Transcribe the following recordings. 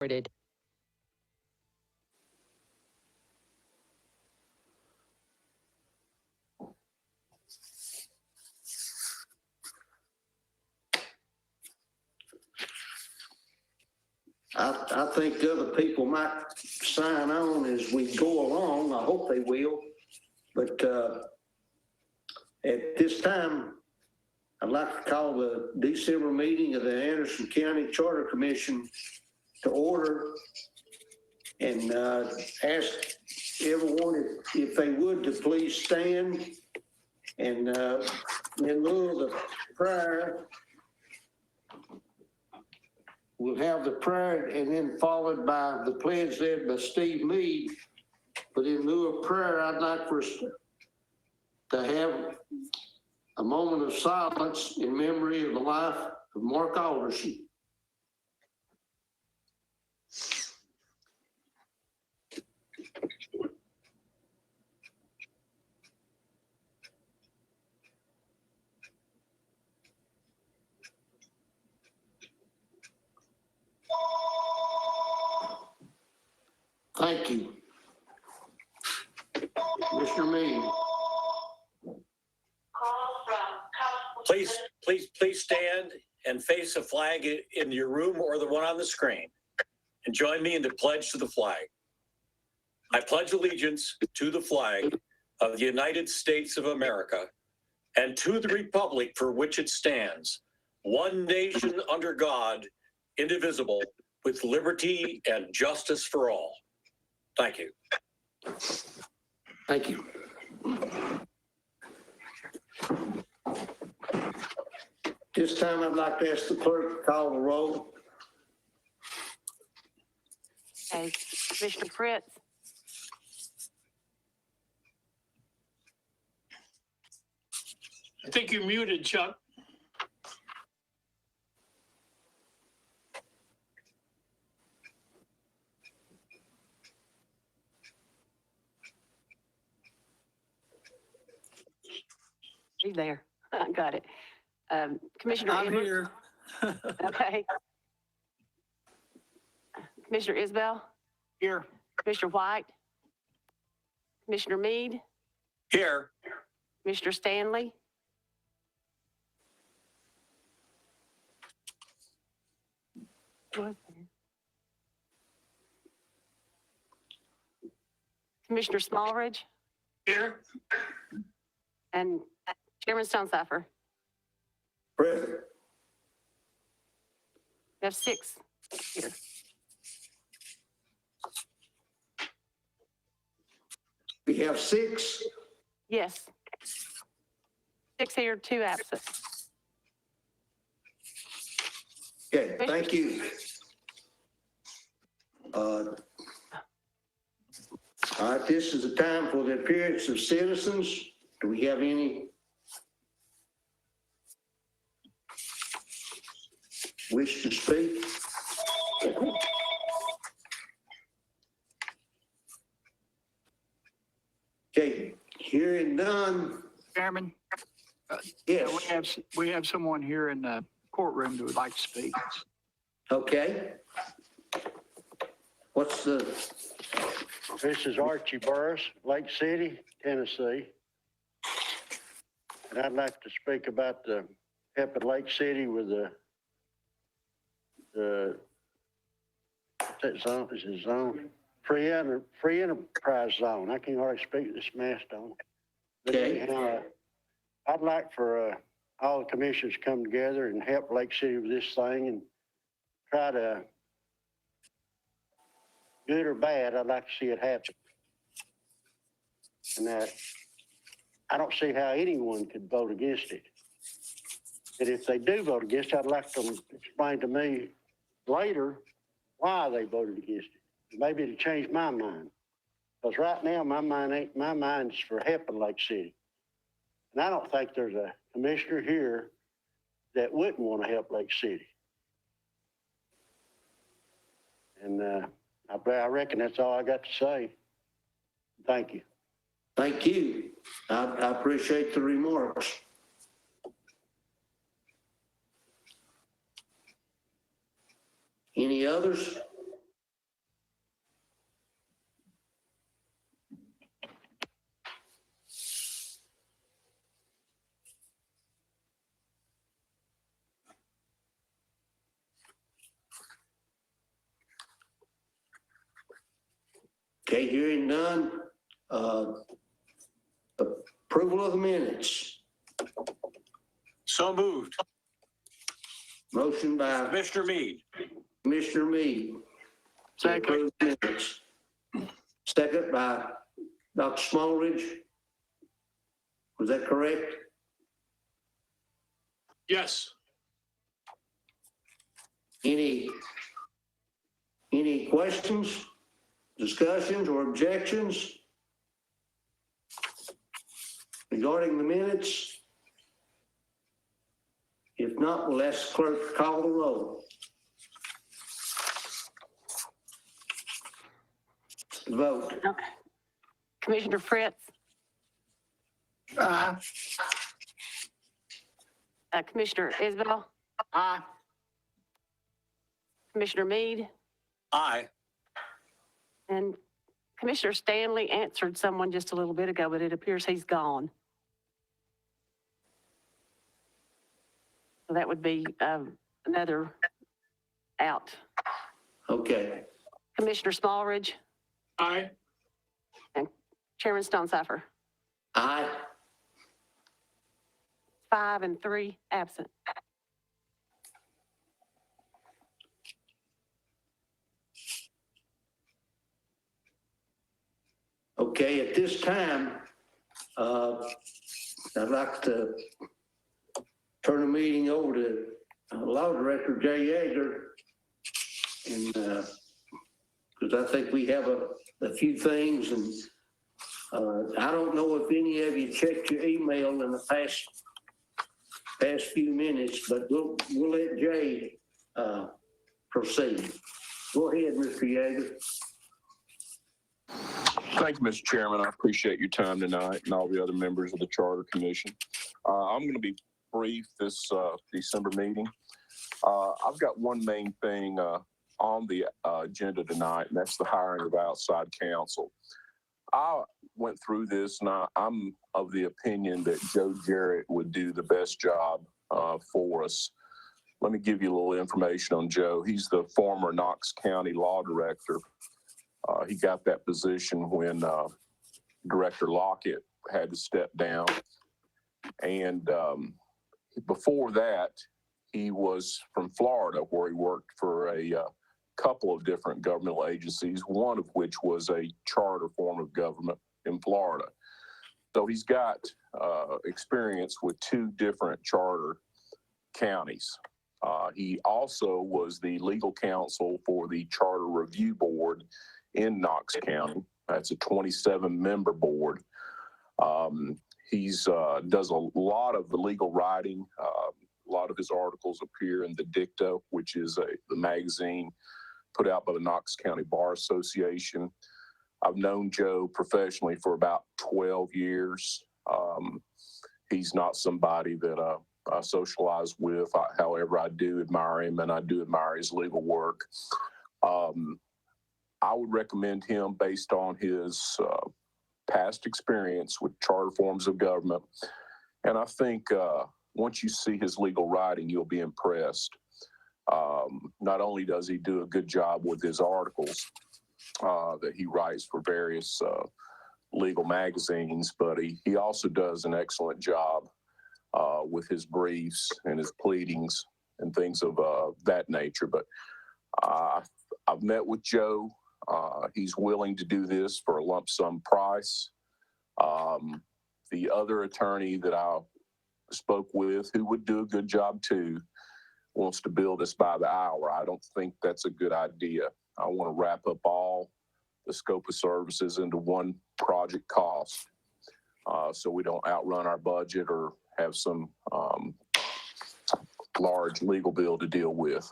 recorded. I think other people might sign on as we go along. I hope they will. But at this time, I'd like to call the December meeting of the Anderson County Charter Commission to order and ask everyone if they would to please stand. And in lieu of the prayer, we'll have the prayer and then followed by the pledge led by Steve Meade. But in lieu of prayer, I'd like for us to have a moment of silence in memory of the life of Mark Alderson. Thank you. Mr. Meade. Please stand and face a flag in your room or the one on the screen, and join me in the pledge to the flag. I pledge allegiance to the flag of the United States of America and to the republic for which it stands, one nation under God, indivisible, with liberty and justice for all. Thank you. Thank you. This time I'd like to ask the clerk to call the roll. Okay, Commissioner Fritz. I think you're muted, Chuck. He's there. I got it. Commissioner I'm Edwards? here. Okay. Commissioner Isbell? Here. Commissioner White? Commissioner Meade? Here. Commissioner Stanley? Commissioner Smallridge? Here. And Chairman Stonecipher? Present. We have 6 here. We have 6. Yes. 6 here, 2 absent. Okay, thank you. All right, this is the time for the appearance of citizens. Do we have any wish to speak? Okay, hearing none. Chairman, Yes, we have someone here in the courtroom that would like to speak. okay. What's the, This is Archie Burris, Lake City, Tennessee. And I'd like to speak about the help at Lake City with what's that zone? Is it zone? Free enterprise zone. I can hardly speak this mess on. okay, I'd like for all the commissioners to come together and help Lake City with this thing and try to, good or bad, I'd like to see it happen. And I don't see how anyone could vote against it. And if they do vote against it, I'd like them to explain to me later why they voted against it. Maybe it'll change my mind. Because right now, my mind's for helping Lake City. And I don't think there's a commissioner here that wouldn't want to help Lake City. And I reckon that's all I got to say. Thank you. thank you. I appreciate the remarks. Any others? Okay, hearing none. Approval of the minutes. So moved. Motion by Commissioner Mead. Commissioner Mead. to Second. approve the minutes. Second by Dr. Smallridge. Was that correct? Yes. Any questions, discussions, or objections regarding the minutes? If not, we'll ask the clerk to call the roll. Vote. Okay. Commissioner Fritz, Aye. Commissioner Isbell, Aye. Commissioner Mead, Aye. and Commissioner Stanley answered someone just a little bit ago, but it appears he's gone. So that would be another out. Okay. Commissioner Smallridge, Aye. Chairman Stonecipher, Aye. 5 and 3 absent. Okay, at this time, I'd like to turn the meeting over to Law Director Jay Yeager. And, because I think we have a few things, and I don't know if any of you checked your email in the past few minutes, but we'll let Jay proceed. Go ahead, Mr. Yeager. Thank you, Mr. Chairman. I appreciate your time tonight and all the other members of the Charter Commission. I'm going to be brief this December meeting. I've got one main thing on the agenda tonight, and that's the hiring of outside counsel. I went through this, and I'm of the opinion that Joe Jarrett would do the best job for us. Let me give you a little information on Joe. He's the former Knox County Law Director. He got that position when Director Lockett had to step down. And before that, he was from Florida, where he worked for a couple of different governmental agencies, one of which was a charter form of government in Florida. So he's got experience with 2 different charter counties. He also was the legal counsel for the Charter Review Board in Knox County. That's a 27-member board. He's does a lot of the legal writing. A lot of his articles appear in the Dicta, which is the magazine put out by the Knox County Bar Association. I've known Joe professionally for about 12 years. He's not somebody that I socialize with. However, I do admire him, and I do admire his legal work. I would recommend him based on his past experience with charter forms of government. And I think once you see his legal writing, you'll be impressed. Not only does he do a good job with his articles that he writes for various legal magazines, but he also does an excellent job with his briefs and his pleadings and things of that nature. But I've met with Joe. He's willing to do this for a lump sum price. The other attorney that I spoke with, who would do a good job too, wants to bill this by the hour. I don't think that's a good idea. I want to wrap up all the scope of services into one project cost, so we don't outrun our budget or have some large legal bill to deal with.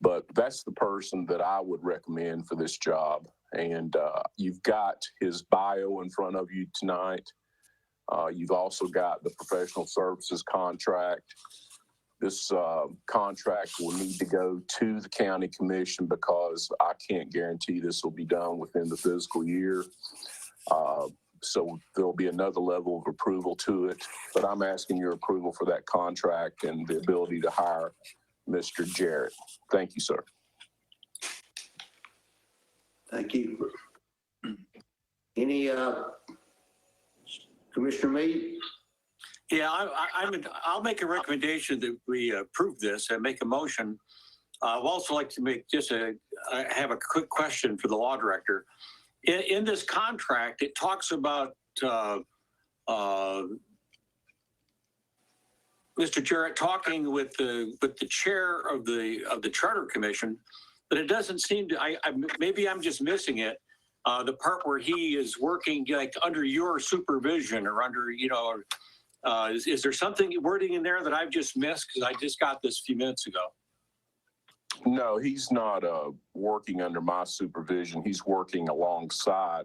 But that's the person that I would recommend for this job. And you've got his bio in front of you tonight. You've also got the professional services contract. This contract will need to go to the county commission because I can't guarantee this will be done within the fiscal year. So there'll be another level of approval to it. But I'm asking your approval for that contract and the ability to hire Mr. Jarrett. Thank you, sir. Thank you. Any, Commissioner Meade? Yeah, I'll make a recommendation that we approve this and make a motion. I'd also like to make just have a quick question for the law director. In this contract, it talks about Mr. Jarrett talking with the chair of the Charter Commission, but it doesn't seem to. Maybe I'm just missing it. The part where he is working like under your supervision or under, is there something wording in there that I've just missed? Because I just got this a few minutes ago. No, he's not working under my supervision. He's working alongside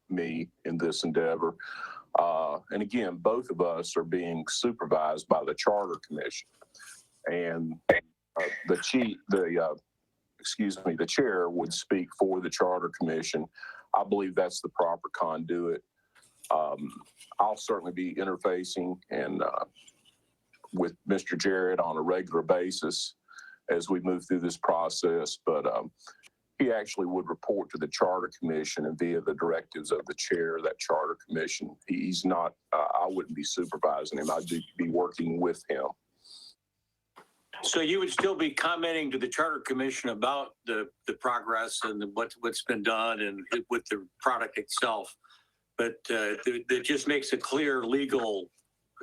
me in this endeavor. And again, both of us are being supervised by the Charter Commission. And the chair would speak for the Charter Commission. I believe that's the proper conduit. I'll certainly be interfacing and with Mr. Jarrett on a regular basis as we move through this process, but he actually would report to the Charter Commission and via the directives of the chair of that Charter Commission. He's not, I wouldn't be supervising him. I'd be working with him. So you would still be commenting to the Charter Commission about the progress and what's been done and with the product itself, but it just makes a clear legal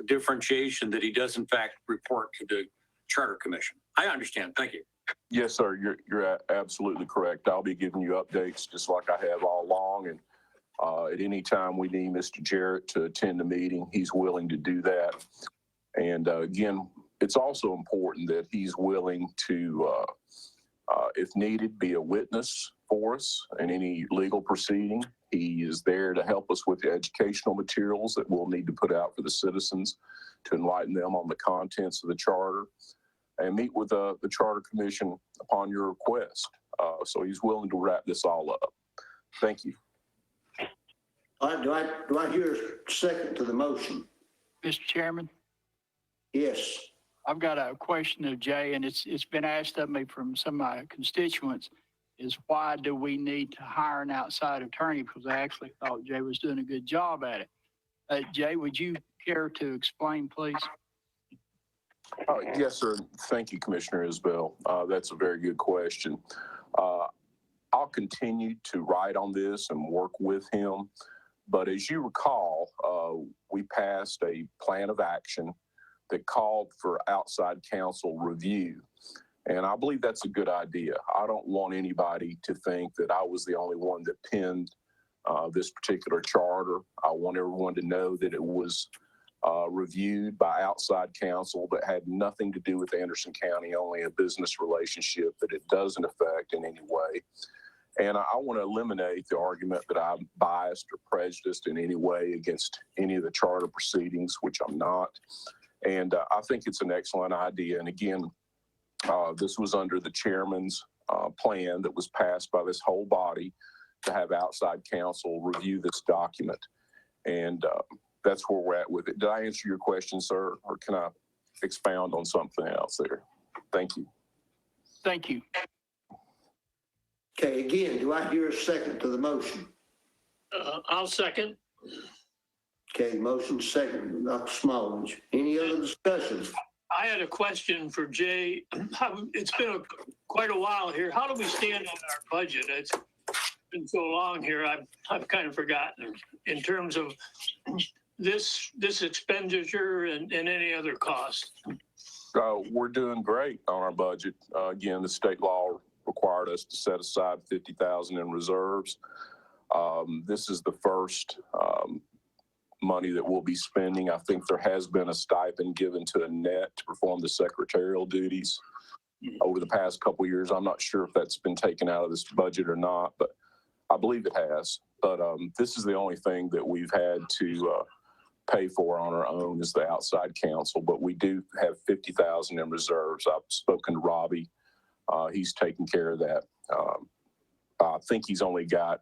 differentiation that he does in fact report to the Charter Commission. I understand. Thank you. Yes, sir. You're absolutely correct. I'll be giving you updates just like I have all along. And at any time we need Mr. Jarrett to attend the meeting, he's willing to do that. And again, it's also important that he's willing to, if needed, be a witness for us in any legal proceeding. He is there to help us with the educational materials that we'll need to put out for the citizens to enlighten them on the contents of the charter, and meet with the Charter Commission upon your request. So he's willing to wrap this all up. Thank you. All right, do I hear a second to the motion? Mr. Chairman, Yes. I've got a question of Jay, and it's been asked of me from some of my constituents, is why do we need to hire an outside attorney? Because I actually thought Jay was doing a good job at it. Jay, would you care to explain, please? Yes, sir. Thank you, Commissioner Isbell. That's a very good question. I'll continue to write on this and work with him. But as you recall, we passed a plan of action that called for outside counsel review. And I believe that's a good idea. I don't want anybody to think that I was the only one that penned this particular charter. I want everyone to know that it was reviewed by outside counsel that had nothing to do with Anderson County, only a business relationship that it doesn't affect in any way. And I want to eliminate the argument that I'm biased or prejudiced in any way against any of the charter proceedings, which I'm not. And I think it's an excellent idea. And again, this was under the chairman's plan that was passed by this whole body to have outside counsel review this document. And that's where we're at with it. Did I answer your question, sir? Or can I expound on something else there? Thank you. Thank you. Okay, again, do I hear a second to the motion? I'll second. Okay, motion second, Dr. Smallridge. Any other discussion? I had a question for Jay. It's been quite a while here. How do we stand on our budget? It's been so long here, I've kind of forgotten in terms of this expenditure and any other cost. We're doing great on our budget. Again, the state law required us to set aside $50,000 in reserves. This is the first money that we'll be spending. I think there has been a stipend given to Annette to perform the secretarial duties over the past couple of years. I'm not sure if that's been taken out of this budget or not, but I believe it has. But this is the only thing that we've had to pay for on our own is the outside counsel. But we do have $50,000 in reserves. I've spoken to Robbie. He's taking care of that. I think he's only got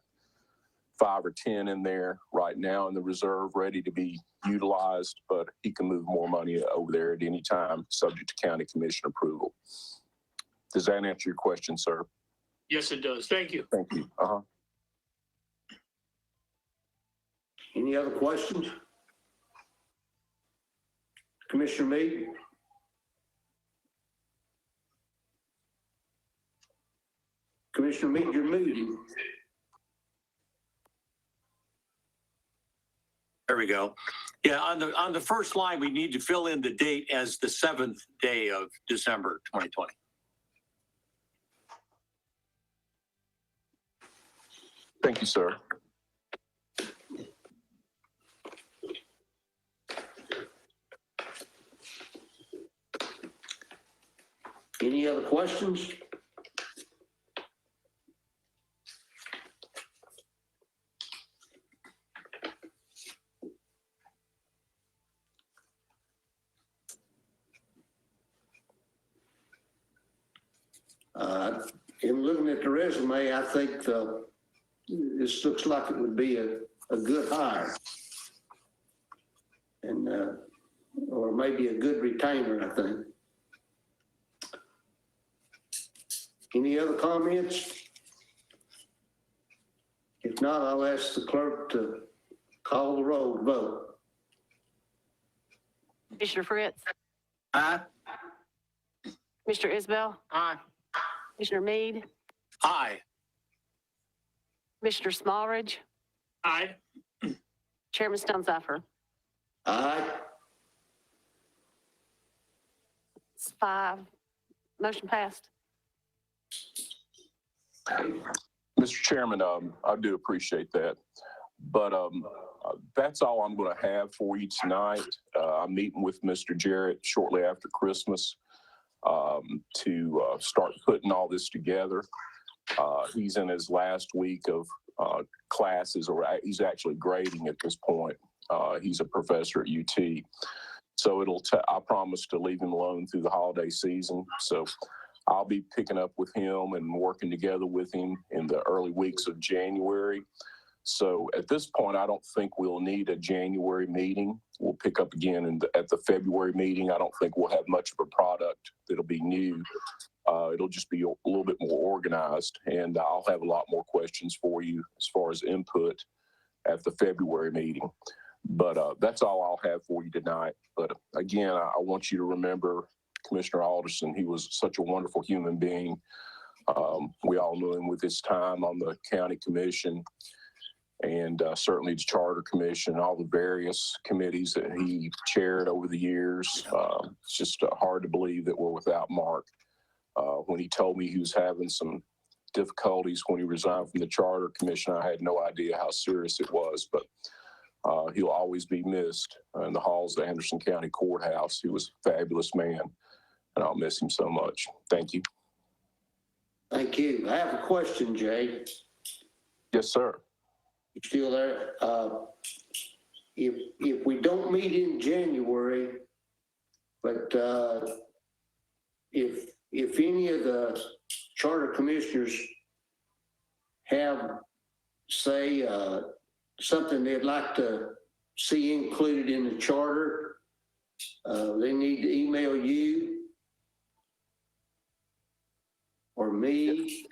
5 or 10 in there right now in the reserve ready to be utilized, but he can move more money over there at any time, subject to county commission approval. Does that answer your question, sir? Yes, it does. Thank you. Thank you. Any other questions? Commissioner Meade? Commissioner Meade, you're muted. There we go. Yeah, on the first line, we need to fill in the date as the 7th day of December 2020. Thank you, sir. Any other questions? In looking at the resume, I think this looks like it would be a good hire. And, or maybe a good retainer, I think. Any other comments? If not, I'll ask the clerk to call the roll to vote. Commissioner Fritz, Aye. Commissioner Isbell, Aye. Commissioner Meade, Aye. Commissioner Smallridge, Aye. Chairman Stonesifer. Aye. It's 5. Motion passed. Mr. Chairman, I do appreciate that, but that's all I'm going to have for you tonight. I'm meeting with Mr. Jarrett shortly after Christmas to start putting all this together. He's in his last week of classes, or he's actually grading at this point. He's a professor at UT. So I promise to leave him alone through the holiday season. So I'll be picking up with him and working together with him in the early weeks of January. So at this point, I don't think we'll need a January meeting. We'll pick up again at the February meeting. I don't think we'll have much of a product that'll be new. It'll just be a little bit more organized, and I'll have a lot more questions for you as far as input at the February meeting. But that's all I'll have for you tonight. But again, I want you to remember Commissioner Alderson. He was such a wonderful human being. We all knew him with his time on the county commission, and certainly the charter commission, all the various committees that he chaired over the years. It's just hard to believe that we're without Mark. When he told me he was having some difficulties when he resigned from the charter commission, I had no idea how serious it was, but he'll always be missed in the halls of the Anderson County Courthouse. He was a fabulous man, and I'll miss him so much. Thank you. Thank you. I have a question, Jay. Yes, sir. You still there? If we don't meet in January, but if any of the charter commissioners have, say, something they'd like to see included in the charter, they need to email you or me.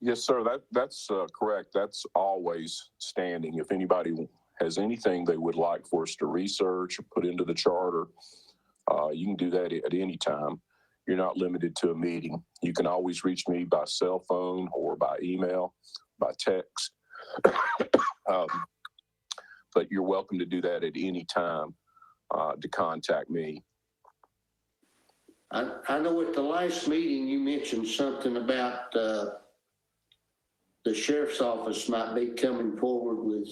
Yes, sir. That's correct. That's always standing. If anybody has anything they would like for us to research or put into the charter, you can do that at any time. You're not limited to a meeting. You can always reach me by cell phone or by email, by text. But you're welcome to do that at any time to contact me. I know at the last meeting you mentioned something about the sheriff's office might be coming forward with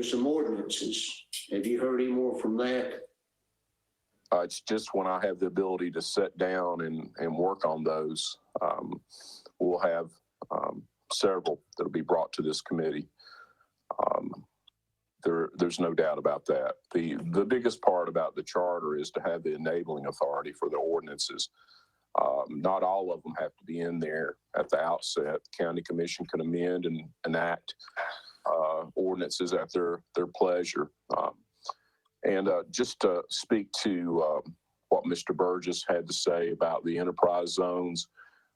some ordinances. Have you heard any more from that? It's just when I have the ability to sit down and work on those. We'll have several that'll be brought to this committee. There's no doubt about that. The biggest part about the charter is to have the enabling authority for the ordinances. Not all of them have to be in there at the outset. The county commission can amend and enact ordinances at their pleasure. And just to speak to what Mr. Burgess had to say about the enterprise zones,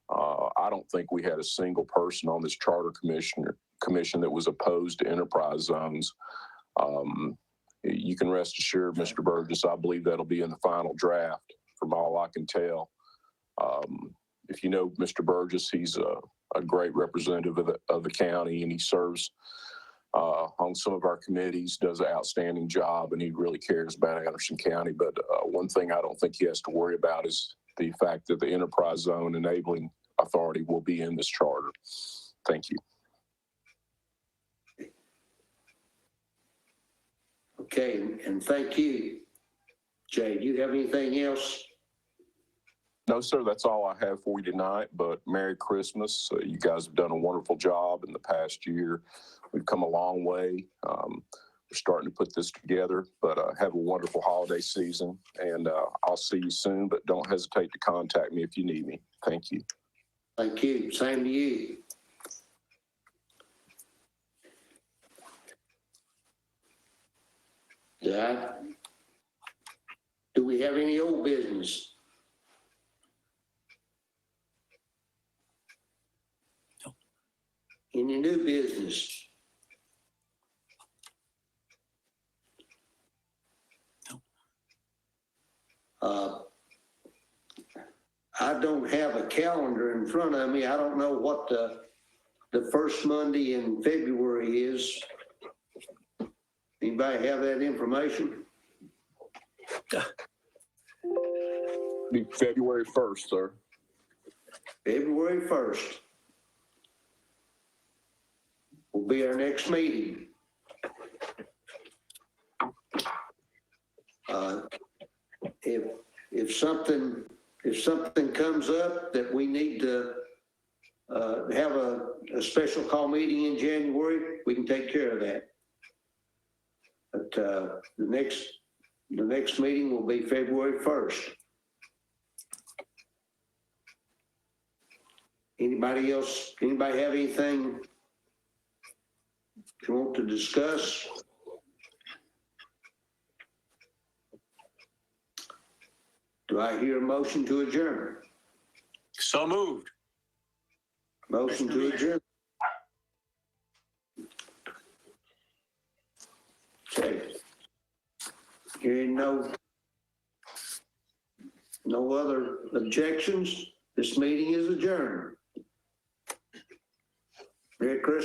I don't think we had a single person on this charter commission that was opposed to enterprise zones. You can rest assured, Mr. Burgess, I believe that'll be in the final draft from all I can tell. If you know Mr. Burgess, he's a great representative of the county, and he serves on some of our committees, does an outstanding job, and he really cares about Anderson County. But one thing I don't think he has to worry about is the fact that the enterprise zone enabling authority will be in this charter. Thank you. Okay, and thank you. Jay, do you have anything else? No, sir, that's all I have for you tonight, but Merry Christmas. You guys have done a wonderful job in the past year. We've come a long way. We're starting to put this together, but have a wonderful holiday season, and I'll see you soon, but don't hesitate to contact me if you need me. Thank you. Thank you. Same to you. Yeah. Do we have any old business? No. Any new business? No. I don't have a calendar in front of me. I don't know what the first Monday in February is. Anybody have that information? Be February 1st, sir. February 1st will be our next meeting. If something comes up that we need to have a special call meeting in January, we can take care of that. But the next meeting will be February 1st. Anybody else, anybody have anything you want to discuss? Do I hear a motion to adjourn? So moved. Motion to adjourn. Okay. Hearing no other objections, this meeting is adjourned. Merry Christmas.